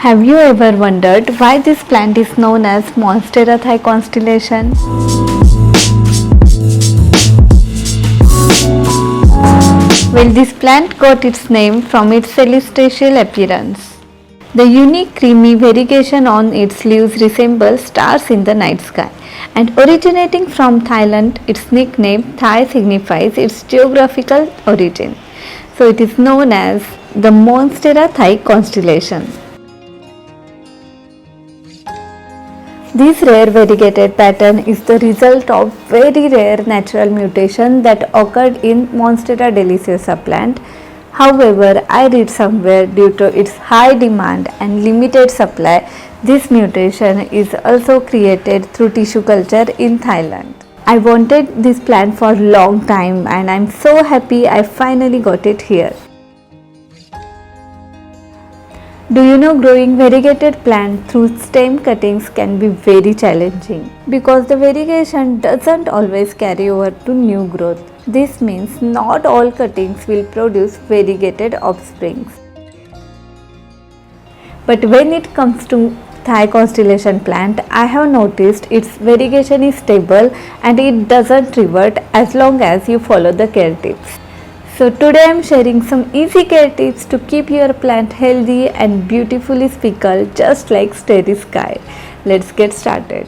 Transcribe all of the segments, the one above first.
Have you ever wondered why this plant is known as Monstera Thai Constellation? Well, this plant got its name from its celestial appearance. The unique creamy variegation on its leaves resembles stars in the night sky. And originating from Thailand, its nickname Thai signifies its geographical origin. So it is known as the Monstera Thai Constellation. This rare variegated pattern is the result of very rare natural mutation that occurred in Monstera deliciosa plant. However, I read somewhere due to its high demand and limited supply, this mutation is also created through tissue culture in Thailand. I wanted this plant for a long time and I am so happy I finally got it here. Do you know growing variegated plant through stem cuttings can be very challenging because the variegation doesn't always carry over to new growth. This means not all cuttings will produce variegated offsprings. But when it comes to Thai constellation plant, I have noticed its variegation is stable and it doesn't revert as long as you follow the care tips. So today I am sharing some easy care tips to keep your plant healthy and beautifully speckled just like starry sky. Let's get started.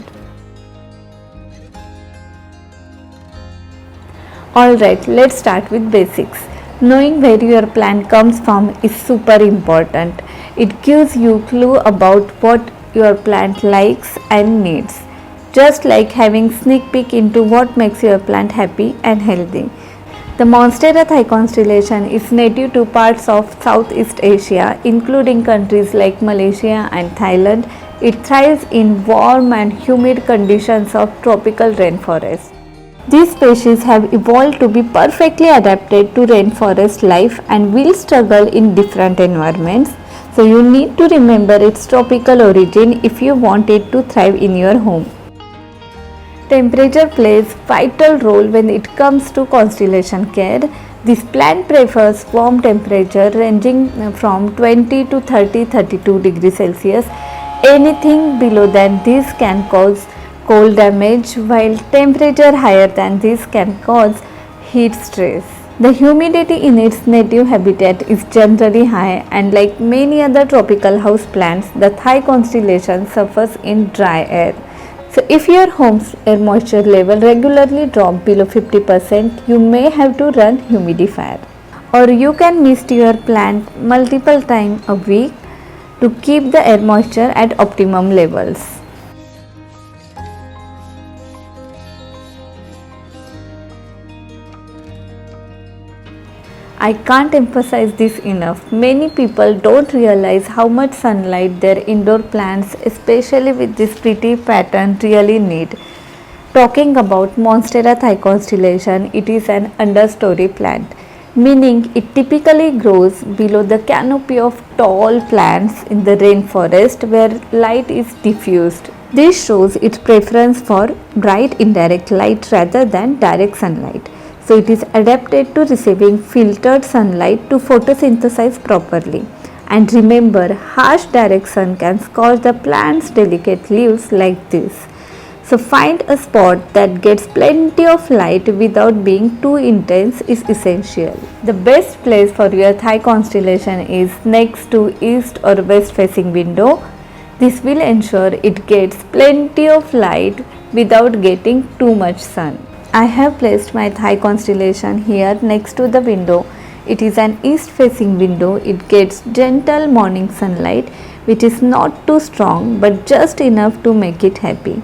Alright, let's start with basics. Knowing where your plant comes from is super important. It gives you a clue about what your plant likes and needs. Just like having sneak peek into what makes your plant happy and healthy. The Monstera Thai Constellation is native to parts of Southeast Asia, including countries like Malaysia and Thailand. It thrives in warm and humid conditions of tropical rainforest. These species have evolved to be perfectly adapted to rainforest life and will struggle in different environments. So you need to remember its tropical origin if you want it to thrive in your home. Temperature plays vital role when it comes to constellation care. This plant prefers warm temperature ranging from 20 to 32 degrees Celsius. Anything below than this can cause cold damage, while temperature higher than this can cause heat stress. The humidity in its native habitat is generally high, and like many other tropical houseplants, the Thai constellation suffers in dry air. So if your home's air moisture level regularly drop below 50%, you may have to run humidifier. Or you can mist your plant multiple times a week to keep the air moisture at optimum levels. I can't emphasize this enough. Many people don't realize how much sunlight their indoor plants, especially with this pretty pattern, really need. Talking about Monstera Thai Constellation, it is an understory plant, meaning it typically grows below the canopy of tall plants in the rainforest where light is diffused. This shows its preference for bright indirect light rather than direct sunlight. So it is adapted to receiving filtered sunlight to photosynthesize properly. And remember, harsh direct sun can scorch the plant's delicate leaves like this. So find a spot that gets plenty of light without being too intense is essential. The best place for your Thai constellation is next to east or west facing window. This will ensure it gets plenty of light without getting too much sun. I have placed my Thai constellation here next to the window. It is an east facing window. It gets gentle morning sunlight which is not too strong but just enough to make it happy.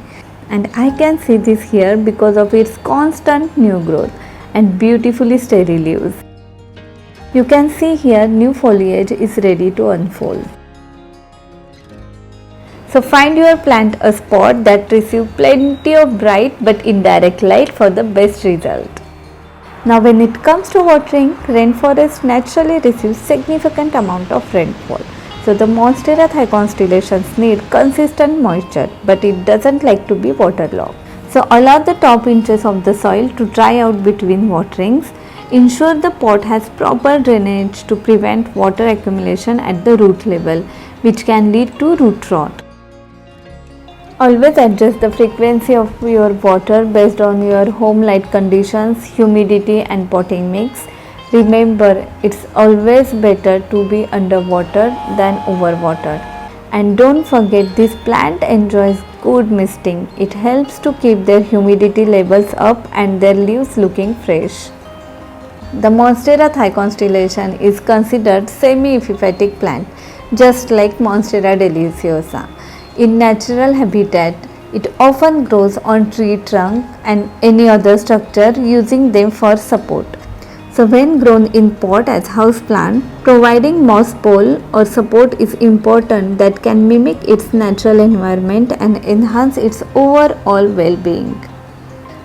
And I can see this here because of its constant new growth and beautifully steady leaves. You can see here new foliage is ready to unfold. So find your plant a spot that receives plenty of bright but indirect light for the best result. Now when it comes to watering, rainforest naturally receives significant amount of rainfall. So the Monstera Thai constellations need consistent moisture, but it doesn't like to be waterlogged. So allow the top inches of the soil to dry out between waterings. Ensure the pot has proper drainage to prevent water accumulation at the root level. which can lead to root rot. Always adjust the frequency of your water based on your home light conditions, humidity and potting mix. Remember, it's always better to be underwater than overwatered. And don't forget, this plant enjoys good misting. It helps to keep their humidity levels up and their leaves looking fresh. The Monstera Thai Constellation is considered semi-epiphytic plant, just like Monstera deliciosa. In natural habitat, it often grows on tree trunk and any other structure, using them for support. So when grown in pot as houseplant, providing moss pole or support is important that can mimic its natural environment and enhance its overall well-being.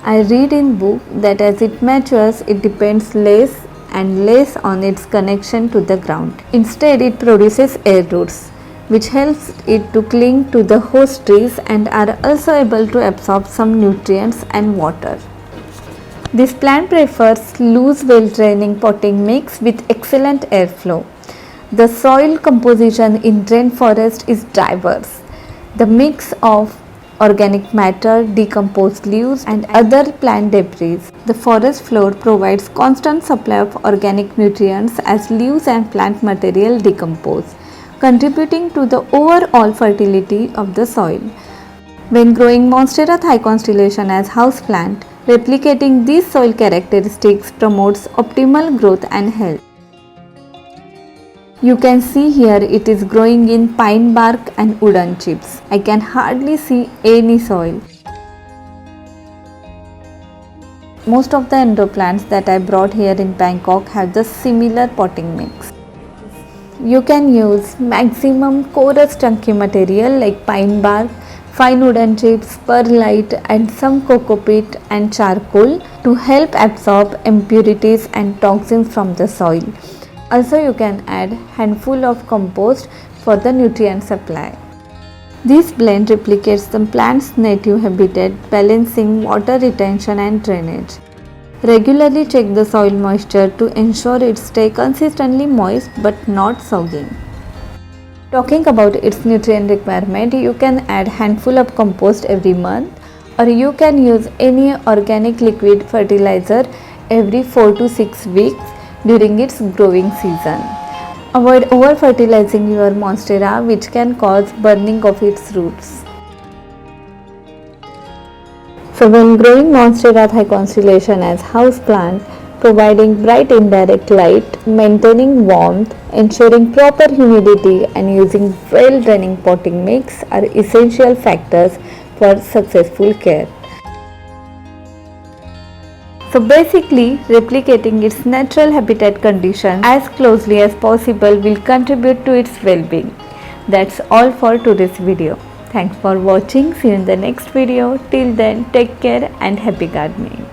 I read in book that as it matures, it depends less and less on its connection to the ground. Instead, it produces air roots, which helps it to cling to the host trees and are also able to absorb some nutrients and water. This plant prefers loose, well-draining potting mix with excellent airflow. The soil composition in rainforest is diverse. The mix of organic matter, decomposed leaves and other plant debris. The forest floor provides constant supply of organic nutrients as leaves and plant material decompose, contributing to the overall fertility of the soil. When growing Monstera Thai Constellation as houseplant, replicating these soil characteristics promotes optimal growth and health. You can see here it is growing in pine bark and wooden chips. I can hardly see any soil. Most of the indoor plants that I brought here in Bangkok have the similar potting mix. You can use maximum coarse chunky material like pine bark, fine wooden chips, perlite and some cocoa peat and charcoal to help absorb impurities and toxins from the soil. Also, you can add handful of compost for the nutrient supply. This blend replicates the plant's native habitat, balancing water retention and drainage. Regularly check the soil moisture to ensure it stays consistently moist but not sogging. Talking about its nutrient requirement, you can add handful of compost every month, or you can use any organic liquid fertilizer every 4 to 6 weeks during its growing season. Avoid over fertilizing your monstera, which can cause burning of its roots. So when growing Monstera Thai Constellation as houseplant, providing bright indirect light, maintaining warmth, ensuring proper humidity and using well-draining potting mix are essential factors for successful care. So basically, replicating its natural habitat conditions as closely as possible will contribute to its well-being. That's all for today's video. Thanks for watching. See you in the next video. Till then, take care and happy gardening.